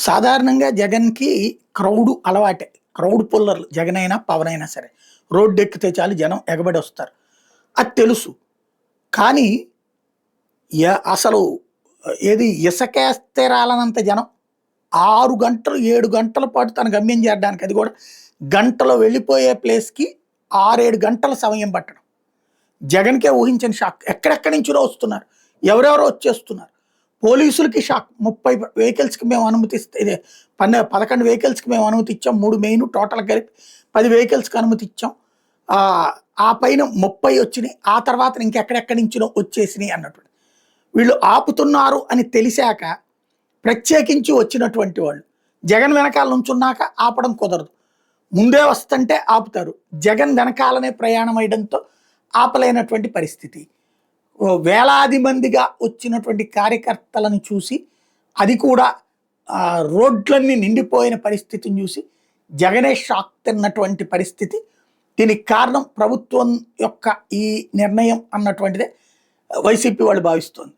సాధారణంగా జగన్‌కి క్రౌడు అలవాటే. క్రౌడ్ పుల్లర్లు జగన్ అయినా, పవన్ అయినా సరే. రోడ్డెక్కితే చాలు జనం ఎగబడొస్తారు. అది తెలుసు. కానీ అసలు ఏది ఇసకేస్తే రాలనంత జనం 6 గంటలు, 7 గంటల పాటు తన గమ్యం చేరడానికి అది కూడా గంటలో వెళ్ళిపోయే ప్లేస్‌కి 6, 7 గంటల సమయం పట్టడం. జగన్‌కే ఊహించని షాక్. ఎక్కడెక్కడి నుంచో వస్తున్నారు. ఎవరెవరో వచ్చేస్తున్నారు. పోలీసులకి షాక్. 30 వెహికల్స్‌కి మేము అనుమతిస్తే ఇదే 11 వెహికల్స్‌కి మేము అనుమతి ఇచ్చాం. 3 మెయిన్ టోటల్ కలిపి 10 వెహికల్స్‌కి అనుమతి ఇచ్చాం. ఆ పైన 30 వచ్చినాయి. ఆ తర్వాత ఇంకెక్కడెక్కడి నుంచో వచ్చేసినాయి అన్నట్టు. వీళ్ళు ఆపుతున్నారు అని తెలిసాక ప్రత్యేకించి వచ్చినటువంటి వాళ్ళు జగన్ వెనకాల నుంచున్నాక ఆపడం కుదరదు. ముందే వస్తుంటే ఆపుతారు. జగన్ వెనకాలనే ప్రయాణం అయ్యడంతో ఆపలేనటువంటి పరిస్థితి. వేలాది మందిగా వచ్చినటువంటి కార్యకర్తలను చూసి అది కూడా రోడ్లన్నీ నిండిపోయిన పరిస్థితిని చూసి జగనే షాక్ తిన్నటువంటి పరిస్థితి. దీనికి కారణం ప్రభుత్వం యొక్క ఈ నిర్ణయం అన్నటువంటిదే వైసీపీ వాళ్ళు భావిస్తోంది.